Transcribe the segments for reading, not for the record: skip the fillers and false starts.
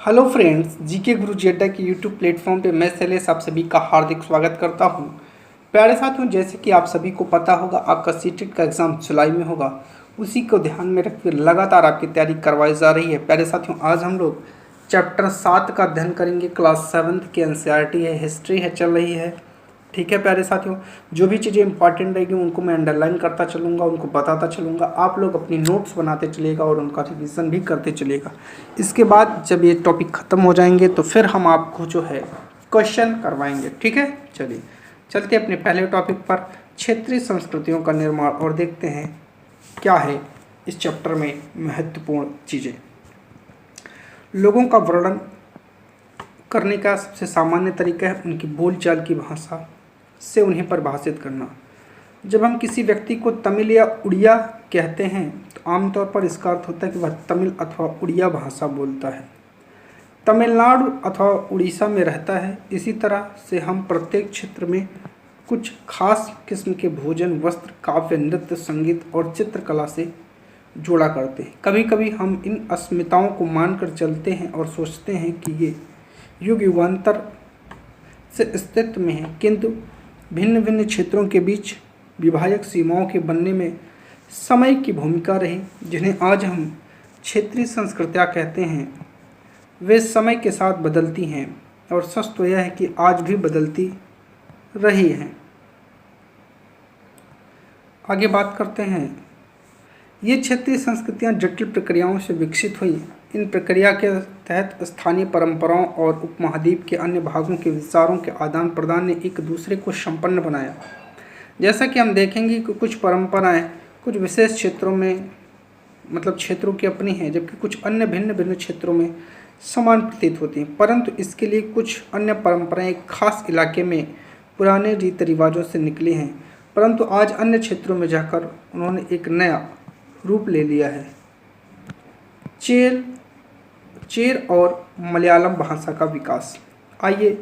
Hello friends, GK गुरु जी अड्डा के YouTube platform पे मैं शैलेश आप सभी का हार्दिक स्वागत करता हूं। प्यारे साथियों, जैसे कि आप सभी को पता होगा, आपका सीटेट का एग्ज़ाम जुलाई में होगा। उसी को ध्यान में रखकर लगातार आपकी तैयारी करवाई जा रही है। प्यारे साथियों, आज हम लोग चैप्टर 7 का अध्ययन करेंगे। क्लास 7 की एनसीईआरटी है, हिस्ट्री है, चल रही है। ठीक है प्यारे साथियों, जो भी चीज़ें इंपॉर्टेंट रहेगी उनको मैं अंडरलाइन करता चलूँगा, उनको बताता चलूँगा। आप लोग अपनी नोट्स बनाते चलिएगा और उनका रिवीजन भी करते चलिएगा। इसके बाद जब ये टॉपिक ख़त्म हो जाएंगे तो फिर हम आपको जो है क्वेश्चन करवाएंगे। ठीक है, चलिए चलते अपने पहले टॉपिक पर, क्षेत्रीय संस्कृतियों का निर्माण, और देखते हैं क्या है इस चैप्टर में महत्वपूर्ण चीज़ें। लोगों का वर्णन करने का सबसे सामान्य तरीका है उनकी बोलचाल की भाषा से उन्हें परिभाषित करना। जब हम किसी व्यक्ति को तमिल या उड़िया कहते हैं तो आमतौर पर इसका अर्थ होता है कि वह तमिल अथवा उड़िया भाषा बोलता है, तमिलनाडु अथवा उड़ीसा में रहता है। इसी तरह से हम प्रत्येक क्षेत्र में कुछ खास किस्म के भोजन, वस्त्र, काव्य, नृत्य, संगीत और चित्रकला से जोड़ा करते हैं। कभी कभी हम इन अस्मिताओं को मानकर चलते हैं और सोचते हैं कि ये युग युगांतर से अस्तित्व में है, किंतु भिन्न भिन्न क्षेत्रों के बीच विभाजक सीमाओं के बनने में समय की भूमिका रही, जिन्हें आज हम क्षेत्रीय संस्कृतियाँ कहते हैं। वे समय के साथ बदलती हैं और सच तो यह है कि आज भी बदलती रही हैं। आगे बात करते हैं। ये क्षेत्रीय संस्कृतियाँ जटिल प्रक्रियाओं से विकसित हुई। इन प्रक्रिया के तहत स्थानीय परंपराओं और उपमहाद्वीप के अन्य भागों के विचारों के आदान प्रदान ने एक दूसरे को संपन्न बनाया। जैसा कि हम देखेंगे कि कुछ परंपराएं कुछ विशेष क्षेत्रों में क्षेत्रों की अपनी हैं, जबकि कुछ अन्य भिन्न भिन्न क्षेत्रों में समान प्रतीत होती हैं। परंतु इसके लिए कुछ अन्य परंपराएं एक खास इलाके में पुराने रीति रिवाजों से निकली हैं, परंतु आज अन्य क्षेत्रों में जाकर उन्होंने एक नया रूप ले लिया है। चेर और मलयालम भाषा का विकास। आइए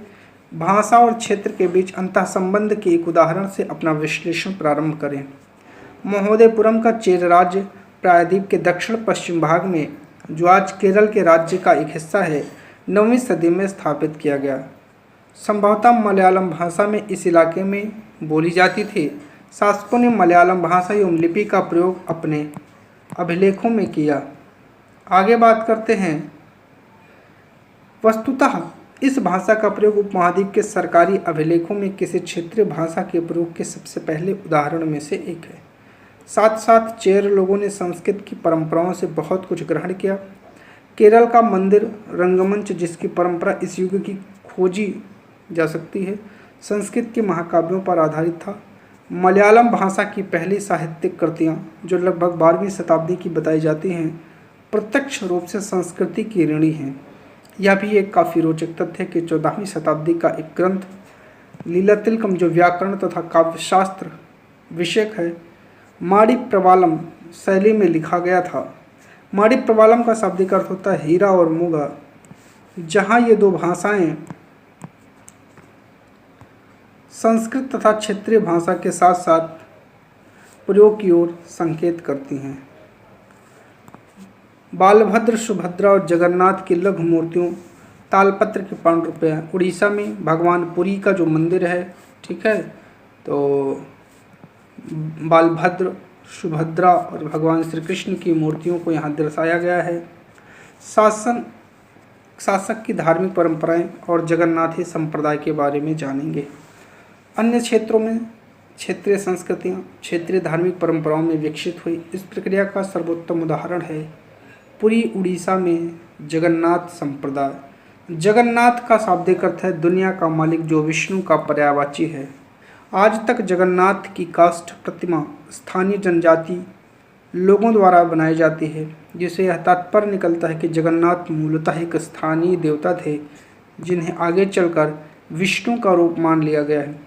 भाषा और क्षेत्र के बीच अंतः संबंध के एक उदाहरण से अपना विश्लेषण प्रारंभ करें। महोदयपुरम का चेर राज्य प्रायद्वीप के दक्षिण पश्चिम भाग में, जो आज केरल के राज्य का एक हिस्सा है, 9वीं सदी में स्थापित किया गया। संभवतः मलयालम भाषा में इस इलाके में बोली जाती थी। शासकों ने मलयालम भाषा एवं लिपि का प्रयोग अपने अभिलेखों में किया। आगे बात करते हैं। वस्तुतः इस भाषा का प्रयोग उपमहाद्वीप के सरकारी अभिलेखों में किसी क्षेत्रीय भाषा के प्रयोग के सबसे पहले उदाहरण में से एक है। साथ साथ चेर लोगों ने संस्कृत की परंपराओं से बहुत कुछ ग्रहण किया। केरल का मंदिर रंगमंच, जिसकी परंपरा इस युग की खोजी जा सकती है, संस्कृत के महाकाव्यों पर आधारित था। मलयालम भाषा की पहली साहित्यिक कृतियाँ, जो लगभग 12वीं शताब्दी की बताई जाती हैं, प्रत्यक्ष रूप से संस्कृति की ऋणी हैं। यह भी एक काफ़ी रोचक तथ्य है कि 14वीं शताब्दी का एक ग्रंथ लीलातिलकम, जो व्याकरण तथा काव्यशास्त्र विषयक है, माणिप्रवालम शैली में लिखा गया था। माणिप्रवालम का शाब्दिक अर्थ होता है हीरा और मूंगा, जहाँ ये दो भाषाएं संस्कृत तथा क्षेत्रीय भाषा के साथ साथ प्रयोग की ओर संकेत करती हैं। बालभद्र, सुभद्रा और जगन्नाथ की लघु मूर्तियों, तालपत्र के पांडुरूप। उड़ीसा में भगवान पुरी का जो मंदिर है, ठीक है, तो बालभद्र, सुभद्रा और भगवान श्री कृष्ण की मूर्तियों को यहाँ दर्शाया गया है। शासक की धार्मिक परंपराएं और जगन्नाथी संप्रदाय के बारे में जानेंगे। अन्य क्षेत्रों में क्षेत्रीय संस्कृतियाँ क्षेत्रीय धार्मिक परंपराओं में विकसित हुई। इस प्रक्रिया का सर्वोत्तम उदाहरण है पुरी, उड़ीसा में जगन्नाथ संप्रदाय। जगन्नाथ का शाब्दिक अर्थ है दुनिया का मालिक, जो विष्णु का पर्यायवाची है। आज तक जगन्नाथ की काष्ठ प्रतिमा स्थानीय जनजाति लोगों द्वारा बनाई जाती है, जिससे यह तात्पर्य निकलता है कि जगन्नाथ मूलतः एक स्थानीय देवता थे, जिन्हें आगे चलकर विष्णु का रूप मान लिया गया है।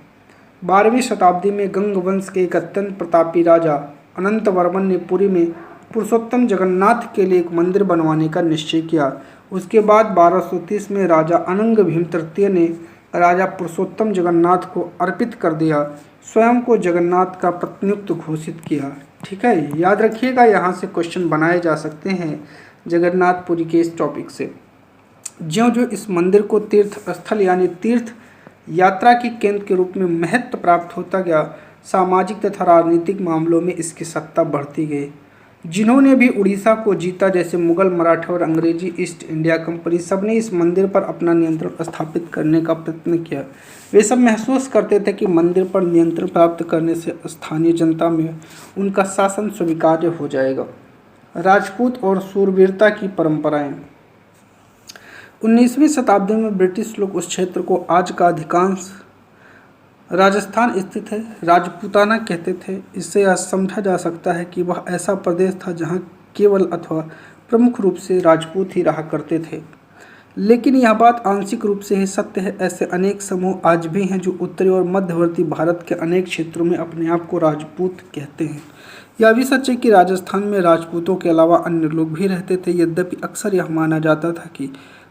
12वीं शताब्दी में गंग वंश के एक अत्यंत प्रतापी राजा अनंत वर्मन ने पुरी में पुरुषोत्तम जगन्नाथ के लिए एक मंदिर बनवाने का निश्चय किया। उसके बाद 1230 में राजा अनंग भीम तृतीय ने राजा पुरुषोत्तम जगन्नाथ को अर्पित कर दिया, स्वयं को जगन्नाथ का प्रतिनियुक्त घोषित किया। ठीक है, याद रखिएगा, यहाँ से क्वेश्चन बनाए जा सकते हैं जगन्नाथपुरी के इस टॉपिक से। ज्यों-ज्यों इस मंदिर को तीर्थ स्थल यानी तीर्थ यात्रा के केंद्र के रूप में महत्व प्राप्त होता गया, सामाजिक तथा राजनीतिक मामलों में इसकी सत्ता बढ़ती गई। जिन्होंने भी उड़ीसा को जीता, जैसे मुगल, मराठा और अंग्रेजी ईस्ट इंडिया कंपनी, सबने इस मंदिर पर अपना नियंत्रण स्थापित करने का प्रयत्न किया। वे सब महसूस करते थे कि मंदिर पर नियंत्रण प्राप्त करने से स्थानीय जनता में उनका शासन स्वीकार्य हो जाएगा। राजपूत और शूरवीरता की परंपराएं। 19वीं शताब्दी में ब्रिटिश लोग उस क्षेत्र को आज का अधिकांश राजस्थान स्थित है राजपूताना कहते थे। इससे यह समझा जा सकता है कि वह ऐसा प्रदेश था जहां केवल अथवा प्रमुख रूप से राजपूत ही रहा करते थे। लेकिन यह बात आंशिक रूप से ही सत्य है। ऐसे अनेक समूह आज भी हैं जो उत्तरी और मध्यवर्ती भारत के अनेक क्षेत्रों में अपने आप को राजपूत कहते हैं। यह भी सच है कि राजस्थान में राजपूतों के अलावा अन्य लोग भी रहते थे। यद्यपि अक्सर यह माना जाता था कि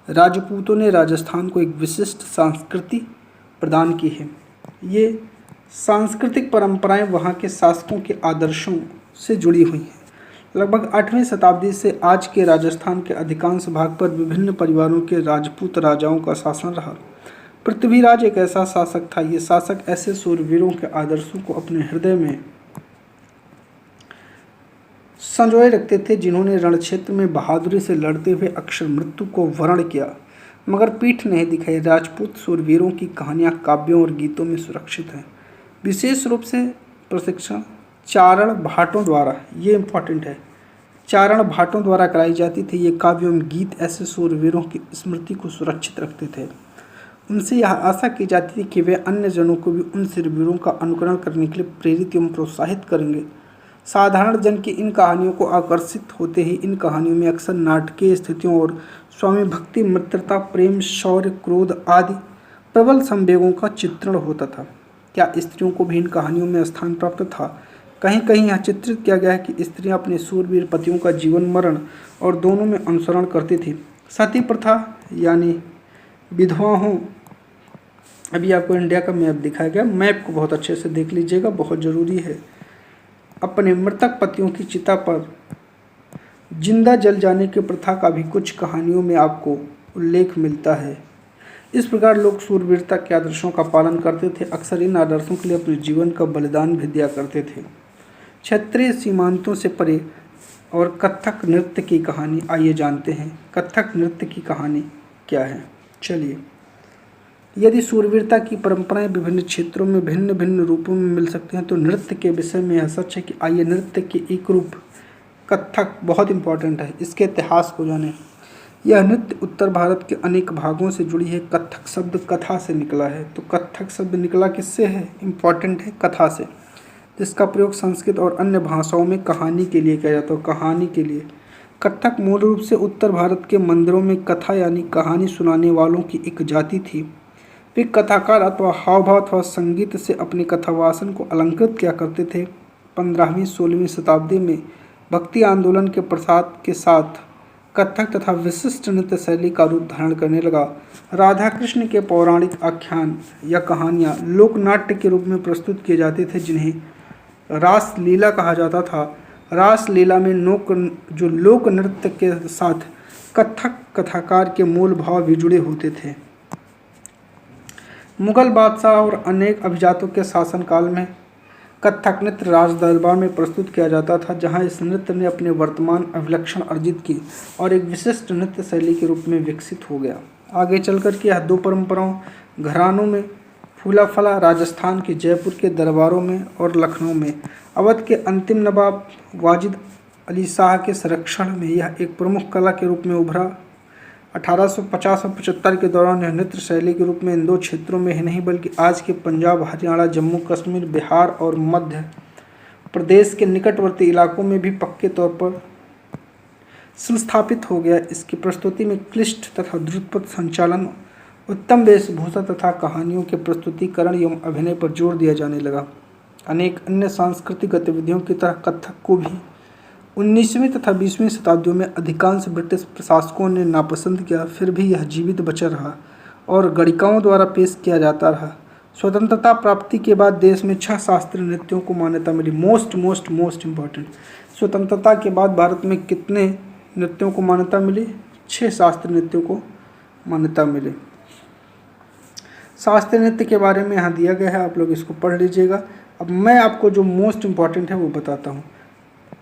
राजपूतों ने राजस्थान को एक विशिष्ट संस्कृति प्रदान की है। ये सांस्कृतिक परंपराएं वहाँ के शासकों के आदर्शों से जुड़ी हुई हैं। लगभग 8वीं शताब्दी से आज के राजस्थान के अधिकांश भाग पर विभिन्न परिवारों के राजपूत राजाओं का शासन रहा। पृथ्वीराज एक ऐसा शासक था। ये शासक ऐसे शूरवीरों के आदर्शों को अपने हृदय में संजोए रखते थे जिन्होंने रणक्षेत्र में बहादुरी से लड़ते हुए अक्षर मृत्यु को वर्ण किया मगर पीठ नहीं दिखाई। राजपूत शूरवीरों की कहानियाँ काव्यों और गीतों में सुरक्षित हैं। विशेष रूप से प्रशिक्षण चारण भाटों द्वारा, ये इम्पॉर्टेंट है, चारण भाटों द्वारा कराई जाती थी। ये काव्य एवं गीत ऐसे शूरवीरों की स्मृति को सुरक्षित रखते थे। उनसे यह आशा की जाती थी कि वे अन्य जनों को भी उन शूरवीरों का अनुकरण करने के लिए प्रेरित एवं प्रोत्साहित करेंगे। साधारण जन की इन कहानियों को आकर्षित होते ही इन कहानियों में अक्सर नाटकीय स्थितियों और स्वामी भक्ति, मित्रता, प्रेम, शौर्य, क्रोध आदि प्रबल संवेगों का चित्रण होता था। क्या स्त्रियों को भी इन कहानियों में स्थान प्राप्त था? कहीं कहीं यह चित्रित किया गया है कि स्त्रियां अपने शूरवीर पतियों का जीवन मरण और दोनों में अनुसरण करती थी। सती प्रथा यानी विधवा हों, अभी आपको इंडिया का मैप दिखाया गया, मैप को बहुत अच्छे से देख लीजिएगा, बहुत ज़रूरी है। अपने मृतक पतियों की चिता पर जिंदा जल जाने की प्रथा का भी कुछ कहानियों में आपको उल्लेख मिलता है। इस प्रकार लोग शूरवीरता के आदर्शों का पालन करते थे। अक्सर इन आदर्शों के लिए अपने जीवन का बलिदान भी दिया करते थे। क्षेत्रीय सीमांतों से परे और कथक नृत्य की कहानी, आइए जानते हैं कथक नृत्य की कहानी क्या है। चलिए, यदि शूरवीरता की परंपराएं विभिन्न क्षेत्रों में भिन्न भिन्न रूपों में मिल सकती हैं, तो नृत्य के विषय में यह सच है कि आइए नृत्य के एक रूप कथक बहुत इंपॉर्टेंट है, इसके इतिहास को जानें। यह नृत्य उत्तर भारत के अनेक भागों से जुड़ी है। कथक शब्द कथा से निकला है। तो कथक शब्द निकला किससे है? इम्पॉर्टेंट है, कथा से, जिसका प्रयोग संस्कृत और अन्य भाषाओं में कहानी के लिए किया जाता है। कहानी के लिए कथक मूल रूप से उत्तर भारत के मंदिरों में कथा यानी कहानी सुनाने वालों की एक जाति थी। वे कथाकार अथवा हाव भाव अथवा संगीत से अपने कथावासन को अलंकृत किया करते थे। 15वीं-16वीं शताब्दी में भक्ति आंदोलन के प्रसार के साथ कथक तथा विशिष्ट नृत्य शैली का रूप धारण करने लगा। राधा कृष्ण के पौराणिक आख्यान या कहानियाँ लोकनाट्य के रूप में प्रस्तुत किए जाते थे, जिन्हें रास लीला कहा जाता था। रास लीला में लोक नृत्य के साथ कथक कथाकार के मूल भाव भी जुड़े होते थे। मुगल बादशाह और अनेक अभिजातों के शासनकाल में कथक नृत्य राज दरबार में प्रस्तुत किया जाता था, जहां इस नृत्य ने अपने वर्तमान अभिलक्षण अर्जित की और एक विशिष्ट नृत्य शैली के रूप में विकसित हो गया। आगे चलकर के यह दो परंपराओं घरानों में फूला फला, राजस्थान के जयपुर के दरबारों में और लखनऊ में अवध के अंतिम नवाब वाजिद अली शाह के संरक्षण में यह एक प्रमुख कला के रूप में उभरा। 1850 और 75 के दौरान यह नृत्य शैली के रूप में इन दो क्षेत्रों में ही नहीं बल्कि आज के पंजाब, हरियाणा, जम्मू कश्मीर, बिहार और मध्य प्रदेश के निकटवर्ती इलाकों में भी पक्के तौर पर संस्थापित हो गया। इसकी प्रस्तुति में क्लिष्ट तथा द्रुतपद संचालन, उत्तम वेशभूषा तथा कहानियों के प्रस्तुतिकरण एवं अभिनय पर जोर दिया जाने लगा। अनेक अन्य सांस्कृतिक गतिविधियों की तरह कथक को भी 19वीं तथा 20वीं शताब्दियों में अधिकांश ब्रिटिश प्रशासकों ने नापसंद किया। फिर भी यह जीवित बचा रहा और गणिकाओं द्वारा पेश किया जाता रहा। स्वतंत्रता प्राप्ति के बाद देश में 6 शास्त्रीय नृत्यों को मान्यता मिली। मोस्ट इम्पॉर्टेंट, स्वतंत्रता के बाद भारत में कितने नृत्यों को मान्यता मिली? 6 शास्त्रीय नृत्यों को मान्यता मिले। शास्त्रीय नृत्य के बारे में यहाँ दिया गया है, आप लोग इसको पढ़ लीजिएगा। अब मैं आपको जो मोस्ट इम्पॉर्टेंट है वो बताता हूँ,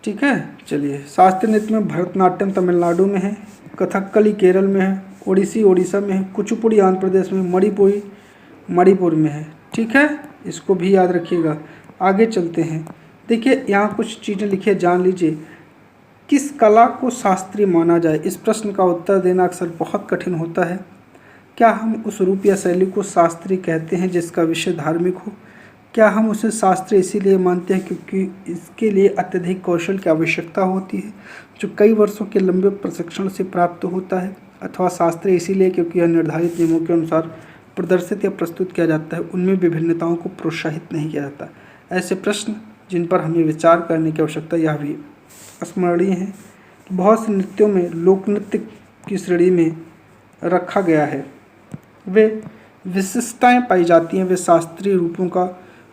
ठीक है। चलिए, शास्त्रीय नृत्य में भरतनाट्यम तमिलनाडु में है, कथकली केरल में है, ओडिसी उड़ीसा में है, कुचिपुड़ी आंध्र प्रदेश में, मणिपुरी मणिपुर में है, ठीक है। इसको भी याद रखिएगा। आगे चलते हैं। देखिए यहाँ कुछ चीज़ें लिखी है, जान लीजिए। किस कला को शास्त्रीय माना जाए? इस प्रश्न का उत्तर देना अक्सर बहुत कठिन होता है। क्या हम उस रूप या शैली को शास्त्रीय कहते हैं जिसका विषय धार्मिक हो? क्या हम उसे शास्त्रीय इसीलिए मानते हैं क्योंकि इसके लिए अत्यधिक कौशल की आवश्यकता होती है जो कई वर्षों के लंबे प्रशिक्षण से प्राप्त होता है, अथवा शास्त्रीय इसीलिए क्योंकि यह निर्धारित नियमों के अनुसार प्रदर्शित या प्रस्तुत किया जाता है, उनमें विभिन्नताओं को प्रोत्साहित नहीं किया जाता? ऐसे प्रश्न जिन पर हमें विचार करने की आवश्यकता यह भी स्मरणीय है कि बहुत से नृत्यों में लोक नृत्य की श्रेणी में रखा गया है। वे विशिष्टताएं पाई जाती हैं, वे शास्त्रीय रूपों का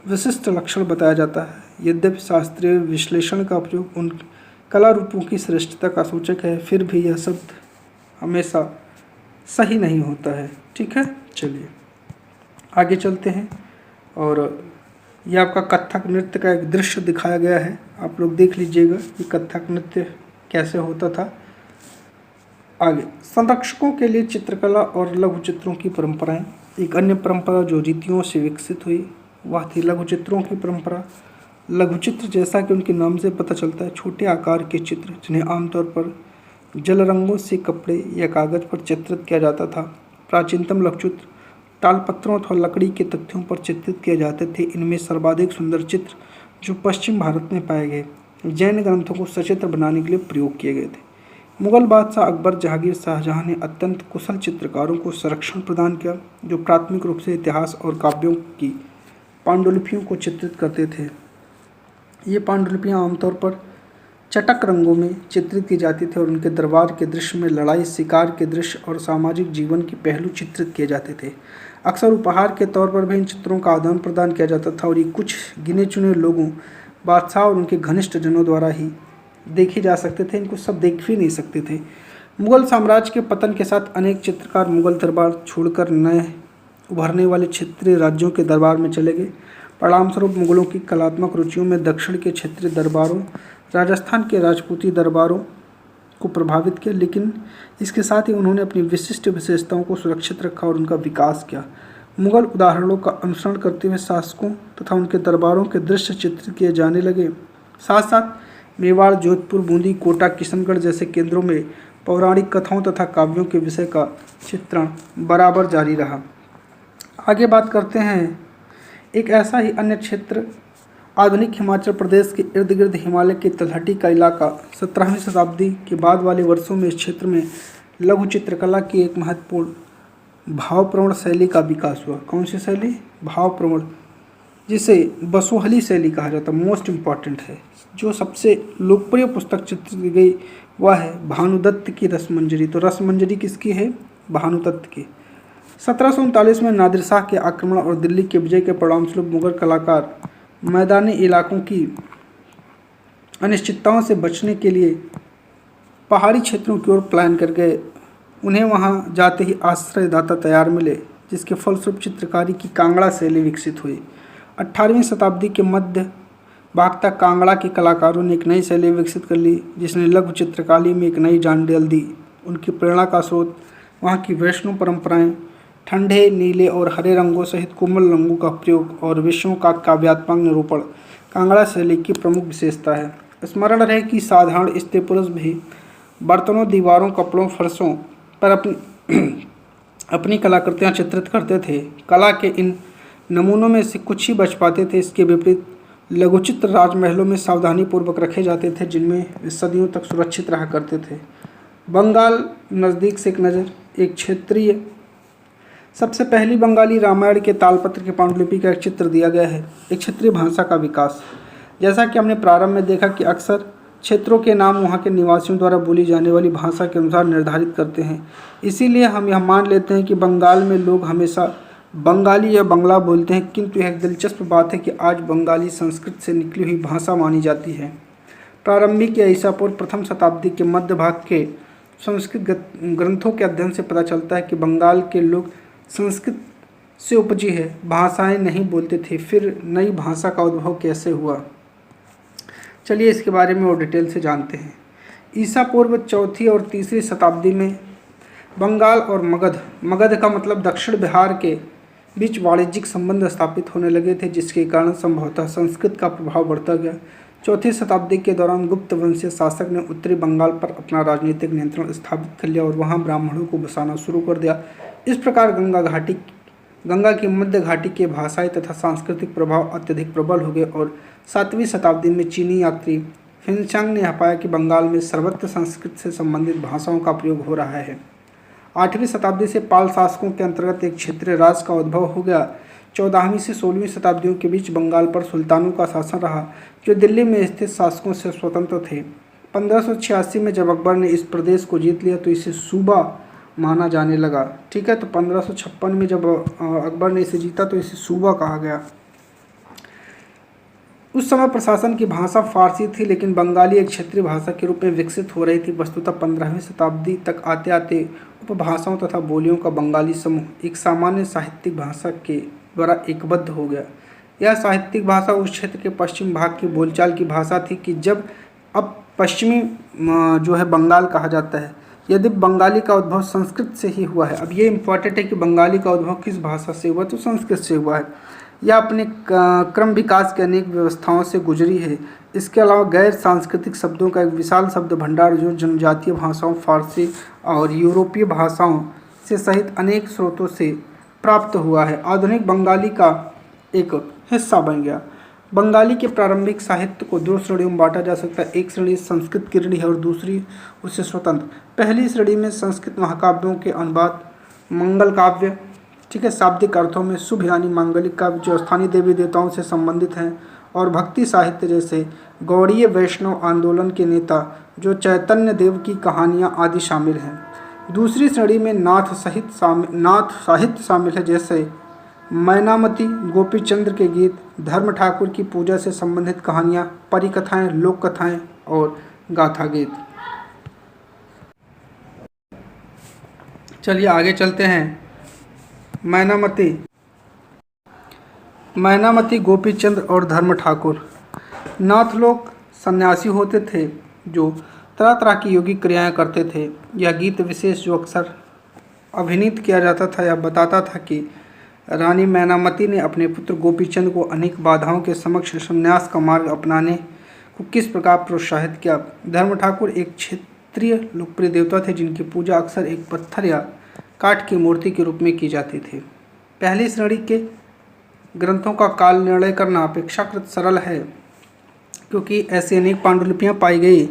विशिष्ट लक्षण बताया जाता है। यद्यपि शास्त्रीय विश्लेषण का उपयोग उन कला रूपों की श्रेष्ठता का सूचक है, फिर भी यह शब्द हमेशा सही नहीं होता है, ठीक है। चलिए आगे चलते हैं। और यह आपका कथक नृत्य का एक दृश्य दिखाया गया है, आप लोग देख लीजिएगा कि कथक नृत्य कैसे होता था। आगे, संरक्षकों के लिए चित्रकला और लघु चित्रों की परंपराएं। एक अन्य परंपरा जो रीतियों से विकसित हुई वह थी लघु चित्रों की परंपरा। लघु चित्र, जैसा कि उनके नाम से पता चलता है, छोटे आकार के चित्र जिन्हें आमतौर पर जल रंगों से कपड़े या कागज पर चित्रित किया जाता था। प्राचीनतम लघु चित्र तालपत्रों अथवा लकड़ी के तख्तियों पर चित्रित किए जाते थे। इनमें सर्वाधिक सुंदर चित्र जो पश्चिम भारत में पाए गए जैन ग्रंथों को सचित्र बनाने के लिए प्रयोग किए गए थे। मुगल बादशाह अकबर, जहांगीर, शाहजहां ने अत्यंत कुशल चित्रकारों को संरक्षण प्रदान किया जो प्राथमिक रूप से इतिहास और काव्यों की पांडुलिपियों को चित्रित करते थे। ये पांडुलिपियाँ आमतौर पर चटक रंगों में चित्रित की जाती थी और उनके दरबार के दृश्य में लड़ाई, शिकार के दृश्य और सामाजिक जीवन के पहलू चित्रित किए जाते थे। अक्सर उपहार के तौर पर भी इन चित्रों का आदान प्रदान किया जाता था और ये कुछ गिने चुने लोगों, बादशाह और उनके घनिष्ठ जनों द्वारा ही देखे जा सकते थे। इनको सब देख भी नहीं सकते थे। मुगल साम्राज्य के पतन के साथ अनेक चित्रकार मुगल दरबार छोड़कर नए उभरने वाले क्षेत्रीय राज्यों के दरबार में चले गए। परिणामस्वरूप मुगलों की कलात्मक रुचियों में दक्षिण के क्षेत्रीय दरबारों, राजस्थान के राजपूती दरबारों को प्रभावित किया, लेकिन इसके साथ ही उन्होंने अपनी विशिष्ट विशेषताओं को सुरक्षित रखा और उनका विकास किया। मुगल उदाहरणों का अनुसरण करते हुए शासकों तथा उनके दरबारों के दृश्य चित्रित किए जाने लगे। साथ साथ मेवाड़, जोधपुर, बूंदी, कोटा, किशनगढ़ जैसे केंद्रों में पौराणिक कथाओं तथा काव्यों के विषय का चित्रण बराबर जारी रहा। आगे बात करते हैं एक ऐसा ही अन्य क्षेत्र, आधुनिक हिमाचल प्रदेश के इर्द गिर्द हिमालय की तलहटी का इलाका। 17वीं शताब्दी के बाद वाले वर्षों में इस क्षेत्र में लघु चित्रकला की एक महत्वपूर्ण भावप्रवण शैली का विकास हुआ। कौन सी शैली? भावप्रवण, जिसे बसोहली शैली कहा जाता है। मोस्ट इम्पॉर्टेंट है। जो सबसे लोकप्रिय पुस्तक चित्रित की गई वह है भानुदत्त की रसमंजरी। तो रसमंजरी किसकी है? भानुदत्त की। 1739 में नादिर शाह के आक्रमण और दिल्ली के विजय के परिणामस्वरूप मुगल कलाकार मैदानी इलाकों की अनिश्चितताओं से बचने के लिए पहाड़ी क्षेत्रों की ओर पलायन कर गए। उन्हें वहां जाते ही आश्रयदाता तैयार मिले, जिसके फलस्वरूप चित्रकारी की कांगड़ा शैली विकसित हुई। 18वीं शताब्दी के मध्य भाग तक कांगड़ा के कलाकारों ने एक नई शैली विकसित कर ली, जिसने लघु चित्रकारी में एक नई जान डाल दी। उनकी प्रेरणा का स्रोत वहाँ की वैष्णव परंपराएं, ठंडे नीले और हरे रंगों सहित कोमल रंगों का प्रयोग और विषयों का काव्यात्मक निरूपण कांगड़ा शैली की प्रमुख विशेषता है। स्मरण रहे कि साधारण स्त्री पुरुष भी बर्तनों, दीवारों, कपड़ों, फर्शों पर अपनी कलाकृतियाँ चित्रित करते थे। कला के इन नमूनों में से कुछ ही बच पाते थे। इसके विपरीत लघुचित्र राजमहलों में सावधानीपूर्वक रखे जाते थे, जिनमें वे सदियों तक सुरक्षित रहा करते थे। बंगाल नज़दीक से एक नज़र। एक क्षेत्रीय सबसे पहली बंगाली रामायण के तालपत्र की पांडुलिपि का एक चित्र दिया गया है। एक क्षेत्रीय भाषा का विकास। जैसा कि हमने प्रारंभ में देखा कि अक्सर क्षेत्रों के नाम वहाँ के निवासियों द्वारा बोली जाने वाली भाषा के अनुसार निर्धारित करते हैं। इसीलिए हम यह मान लेते हैं कि बंगाल में लोग हमेशा बंगाली या बंगला बोलते हैं, किंतु यह एक दिलचस्प बात है कि आज बंगाली संस्कृत से निकली हुई भाषा मानी जाती है। प्रारंभिक या ईसा पूर्व प्रथम शताब्दी के मध्य भाग के संस्कृत ग्रंथों के अध्ययन से पता चलता है कि बंगाल के लोग संस्कृत से उपजी है भाषाएं नहीं बोलते थे। फिर नई भाषा का उद्भव कैसे हुआ, चलिए इसके बारे में और डिटेल से जानते हैं। ईसा पूर्व 4वीं और 3वीं शताब्दी में बंगाल और मगध का मतलब दक्षिण बिहार के बीच वाणिज्यिक संबंध स्थापित होने लगे थे, जिसके कारण संभवतः संस्कृत का प्रभाव बढ़ता गया। 4वीं शताब्दी के दौरान गुप्त वंशीय शासक ने उत्तरी बंगाल पर अपना राजनीतिक नियंत्रण स्थापित कर लिया और वहां ब्राह्मणों को बसाना शुरू कर दिया। इस प्रकार गंगा की मध्य घाटी के भाषाई तथा सांस्कृतिक प्रभाव अत्यधिक प्रबल हो गए और 7वीं शताब्दी में चीनी यात्री फिनचांग ने पाया कि बंगाल में सर्वत्र संस्कृत से संबंधित भाषाओं का प्रयोग हो रहा है। 8वीं शताब्दी से पाल शासकों के अंतर्गत एक क्षेत्रीय राज का उद्भव हो गया। 14वीं से 16वीं शताब्दियों के बीच बंगाल पर सुल्तानों का शासन रहा, जो दिल्ली में स्थित शासकों से स्वतंत्र थे। 1586 में जब अकबर ने इस प्रदेश को जीत लिया तो इसे सूबा माना जाने लगा। ठीक है, तो 1556 में जब अकबर ने इसे जीता तो इसे सूबा कहा गया। उस समय प्रशासन की भाषा फारसी थी, लेकिन बंगाली एक क्षेत्रीय भाषा के रूप में विकसित हो रही थी। वस्तुतः 15वीं शताब्दी तक आते आते उपभाषाओं तथा बोलियों का बंगाली समूह एक सामान्य साहित्यिक भाषा के द्वारा एकबद्ध हो गया। यह साहित्यिक भाषा उस क्षेत्र के पश्चिम भाग की बोलचाल की भाषा थी कि जब अब पश्चिमी जो है बंगाल कहा जाता है। यदि बंगाली का उद्भव संस्कृत से ही हुआ है, अब ये इम्पॉर्टेंट है कि बंगाली का उद्भव किस भाषा से हुआ, तो संस्कृत से हुआ है। यह अपने क्रम विकास के अनेक व्यवस्थाओं से गुजरी है। इसके अलावा गैर सांस्कृतिक शब्दों का एक विशाल शब्द भंडार जो जनजातीय भाषाओं, फारसी और यूरोपीय भाषाओं से सहित अनेक स्रोतों से प्राप्त हुआ है, आधुनिक बंगाली का एक हिस्सा बन गया। बंगाली के प्रारंभिक साहित्य को 2 श्रेणियों में बांटा जा सकता है। एक श्रेणी संस्कृत की ऋणी है और दूसरी उससे स्वतंत्र। पहली श्रेणी में संस्कृत महाकाव्यों के अनुवाद, मंगल काव्य, ठीक है, शाब्दिक अर्थों में शुभ यानी मांगलिक काव्य जो स्थानीय देवी देवताओं से संबंधित हैं, और भक्ति साहित्य जैसे गौड़ीय वैष्णव आंदोलन के नेता जो चैतन्य देव की कहानियाँ आदि शामिल हैं। दूसरी श्रेणी में नाथ साहित्य शामिल है, जैसे मैनामती, गोपीचंद्र के गीत, धर्म ठाकुर की पूजा से संबंधित कहानियाँ, परिकथाएं, लोक कथाएं और गाथा गीत। चलिए आगे चलते हैं। मैनामती, गोपीचंद्र और धर्म ठाकुर नाथ लोग सन्यासी होते थे जो तरह तरह की योगिक क्रियाएं करते थे। यह गीत विशेष जो अक्सर अभिनीत किया जाता था या बताता था कि रानी मैनामती ने अपने पुत्र गोपीचंद को अनेक बाधाओं के समक्ष संन्यास का मार्ग अपनाने को किस प्रकार प्रोत्साहित किया। धर्म ठाकुर एक क्षेत्रीय लोकप्रिय देवता थे जिनकी पूजा अक्सर एक पत्थर या काठ की मूर्ति के रूप में की जाती थी। पहली श्रेणी के ग्रंथों का काल निर्णय करना अपेक्षाकृत सरल है, क्योंकि ऐसी अनेक पांडुलिपियाँ पाई गई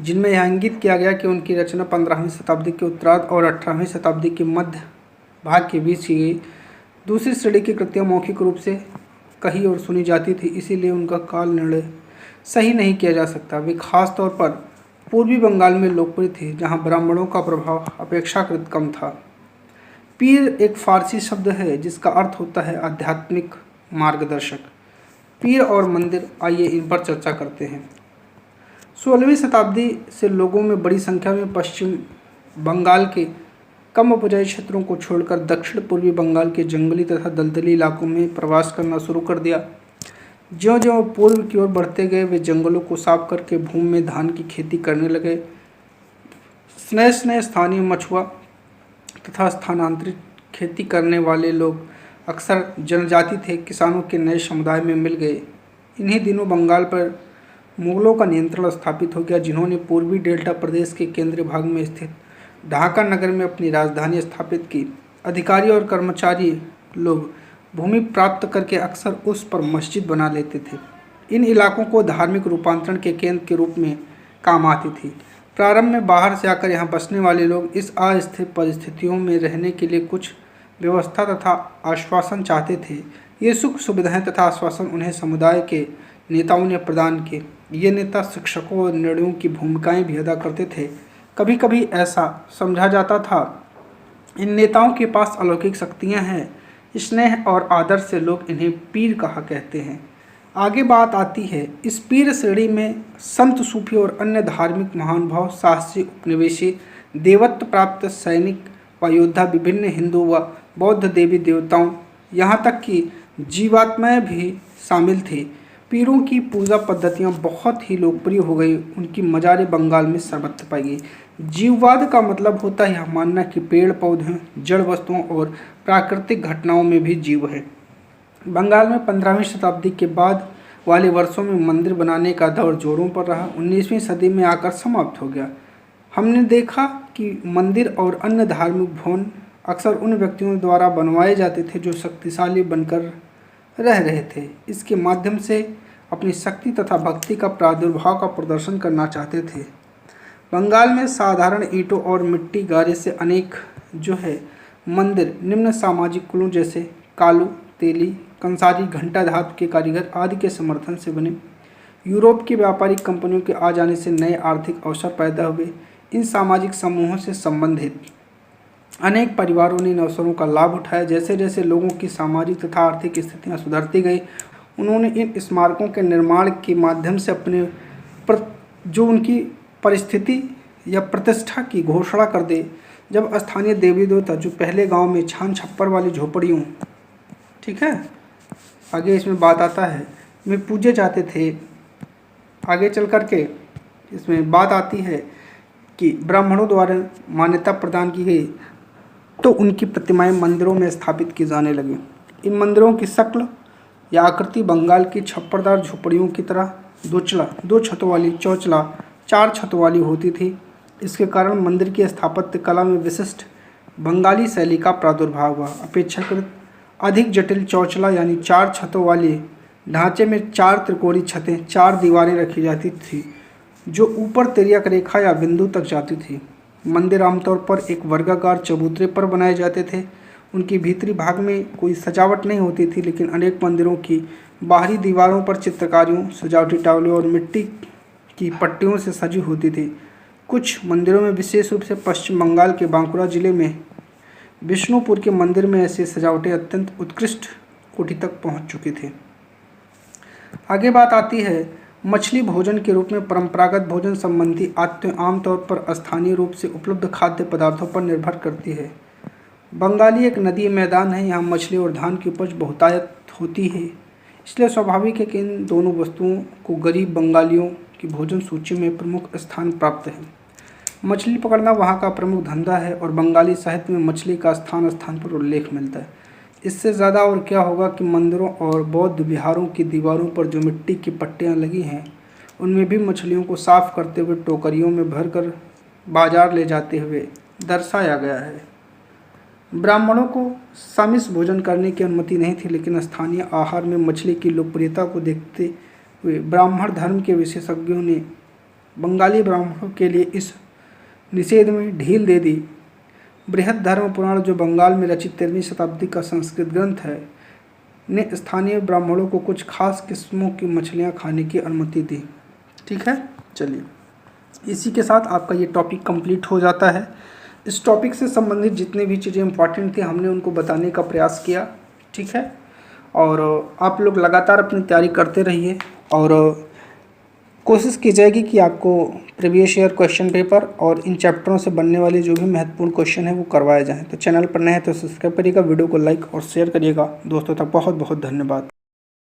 जिनमें यह इंगित किया गया कि उनकी रचना 15वीं शताब्दी के उत्तरार्ध और 18वीं शताब्दी के मध्य भाग के बीच की गई। दूसरी श्रेणी की कृतियाँ मौखिक रूप से कही और सुनी जाती थी, इसीलिए उनका काल निर्णय सही नहीं किया जा सकता। वे खास तौर पर पूर्वी बंगाल में लोकप्रिय थे, जहाँ ब्राह्मणों का प्रभाव अपेक्षाकृत कम था। पीर एक फारसी शब्द है जिसका अर्थ होता है आध्यात्मिक मार्गदर्शक। पीर और मंदिर, आइए इन पर चर्चा करते हैं। 16वीं शताब्दी से लोगों में बड़ी संख्या में पश्चिम बंगाल के कम उपजाऊ क्षेत्रों को छोड़कर दक्षिण पूर्वी बंगाल के जंगली तथा दलदली इलाकों में प्रवास करना शुरू कर दिया। ज्यों-ज्यों पूर्व की ओर बढ़ते गए वे जंगलों को साफ करके भूमि में धान की खेती करने लगे। स्नेह स्थानीय मछुआ तथा स्थानांतरित खेती करने वाले लोग अक्सर जनजाति थे, किसानों के नए समुदाय में मिल गए। इन्हीं दिनों बंगाल पर मुगलों का नियंत्रण स्थापित हो गया, जिन्होंने पूर्वी डेल्टा प्रदेश के केंद्रीय भाग में स्थित ढाका नगर में अपनी राजधानी स्थापित की। अधिकारी और कर्मचारी लोग भूमि प्राप्त करके अक्सर उस पर मस्जिद बना लेते थे। इन इलाकों को धार्मिक रूपांतरण के केंद्र के रूप में काम आती थी। प्रारंभ में बाहर से आकर यहाँ बसने वाले लोग इस अस्थिर परिस्थितियों में रहने के लिए कुछ व्यवस्था तथा आश्वासन चाहते थे। ये सुख सुविधाएं तथा आश्वासन उन्हें समुदाय के नेताओं ने प्रदान किए। ये नेता शिक्षकों और निर्णयों की भूमिकाएं भी अदा करते थे। कभी कभी ऐसा समझा जाता था इन नेताओं के पास अलौकिक शक्तियां हैं। स्नेह और आदर से लोग इन्हें पीर कहा कहते हैं। आगे बात आती है, इस पीर श्रेणी में संत, सूफी और अन्य धार्मिक महानुभाव, साहसी, उपनिवेशी देवत्व प्राप्त सैनिक व योद्धा, विभिन्न हिंदू व बौद्ध देवी देवताओं, यहाँ तक कि जीवात्माएं भी शामिल थे। पीरों की पूजा पद्धतियाँ बहुत ही लोकप्रिय हो गई। उनकी मज़ारें बंगाल में सर्वत्र पाई गई। जीववाद का मतलब होता है यह मानना कि पेड़ पौधों, जड़ वस्तुओं और प्राकृतिक घटनाओं में भी जीव है। बंगाल में 15वीं शताब्दी के बाद वाले वर्षों में मंदिर बनाने का दौर जोरों पर रहा। 19वीं सदी में आकर समाप्त हो गया। हमने देखा कि मंदिर और अन्य धार्मिक भवन अक्सर उन व्यक्तियों द्वारा बनवाए जाते थे जो शक्तिशाली बनकर रह रहे थे, इसके माध्यम से अपनी शक्ति तथा भक्ति का प्रादुर्भाव का प्रदर्शन करना चाहते थे। बंगाल में साधारण ईंटों और मिट्टी गारे से अनेक मंदिर निम्न सामाजिक कुलों जैसे कालू, तेली, कंसारी, घंटा धातु के कारीगर आदि के समर्थन से बने। यूरोप की व्यापारिक कंपनियों के आ जाने से नए आर्थिक अवसर पैदा हुए। इन सामाजिक समूहों से संबंधित अनेक परिवारों ने इन अवसरों का लाभ उठाया। जैसे जैसे लोगों की सामाजिक तथा आर्थिक स्थितियां सुधरती गई, उन्होंने इन स्मारकों के निर्माण के माध्यम से अपने जो उनकी परिस्थिति या प्रतिष्ठा की घोषणा कर दे। जब स्थानीय देवी देवता जो पहले गांव में छान छप्पर वाली झोपड़ियों, ठीक है, आगे इसमें बात आता है, में पूजे जाते थे। आगे चल कर के इसमें बात आती है कि ब्राह्मणों द्वारा मान्यता प्रदान की गई तो उनकी प्रतिमाएं मंदिरों में स्थापित की जाने लगी। इन मंदिरों की शक्ल या आकृति बंगाल की छप्परदार झोपड़ियों की तरह दो छतों वाली, चौचला 4 छतों वाली होती थी। इसके कारण मंदिर की स्थापत्य कला में विशिष्ट बंगाली शैली का प्रादुर्भाव हुआ। अपेक्षाकृत अधिक जटिल चौचला यानी 4 छतों वाली ढांचे में 4 त्रिकोणीय छतें, 4 दीवारें रखी जाती थी जो ऊपर तिर्यक रेखा या बिंदु तक जाती थी। मंदिर आमतौर पर एक वर्गाकार चबूतरे पर बनाए जाते थे। उनकी भीतरी भाग में कोई सजावट नहीं होती थी, लेकिन अनेक मंदिरों की बाहरी दीवारों पर चित्रकारियों, सजावटी टावलों और मिट्टी की पट्टियों से सजी होती थी। कुछ मंदिरों में, विशेष रूप से पश्चिम बंगाल के बांकुड़ा जिले में विष्णुपुर के मंदिर में, ऐसी सजावटें अत्यंत उत्कृष्ट कोटि तक पहुंच चुकी थी। आगे बात आती है मछली भोजन के रूप में परंपरागत भोजन संबंधी आमतौर पर स्थानीय रूप से उपलब्ध खाद्य पदार्थों पर निर्भर करती है। बंगाली एक नदी मैदान है, यहाँ मछली और धान की उपज बहुतायत होती है, इसलिए स्वाभाविक है कि इन दोनों वस्तुओं को गरीब बंगालियों की भोजन सूची में प्रमुख स्थान प्राप्त है। मछली पकड़ना वहाँ का प्रमुख धंधा है और बंगाली साहित्य में मछली का स्थान स्थान पर उल्लेख मिलता है। इससे ज़्यादा और क्या होगा कि मंदिरों और बौद्ध विहारों की दीवारों पर जो मिट्टी की पट्टियाँ लगी हैं, उनमें भी मछलियों को साफ करते हुए टोकरियों में भरकर बाजार ले जाते हुए दर्शाया गया है। ब्राह्मणों को सामिस भोजन करने की अनुमति नहीं थी, लेकिन स्थानीय आहार में मछली की लोकप्रियता को देखते हुए ब्राह्मण धर्म के विशेषज्ञों ने बंगाली ब्राह्मणों के लिए इस निषेध में ढील दे दी। बृहद धर्म पुराण, जो बंगाल में रचित 13वीं शताब्दी का संस्कृत ग्रंथ है, ने स्थानीय ब्राह्मणों को कुछ खास किस्मों की मछलियां खाने की अनुमति दी। ठीक है, चलिए इसी के साथ आपका ये टॉपिक कंप्लीट हो जाता है। इस टॉपिक से संबंधित जितने भी चीज़ें इंपॉर्टेंट थी हमने उनको बताने का प्रयास किया। ठीक है, और आप लोग लगातार अपनी तैयारी करते रहिए और कोशिश की जाएगी कि आपको प्रीवियस ईयर क्वेश्चन पेपर और इन चैप्टरों से बनने वाले जो भी महत्वपूर्ण क्वेश्चन है वो करवाए जाएं। तो चैनल पर नए हैं तो सब्सक्राइब करिएगा, वीडियो को लाइक और शेयर करिएगा। दोस्तों तक बहुत बहुत धन्यवाद।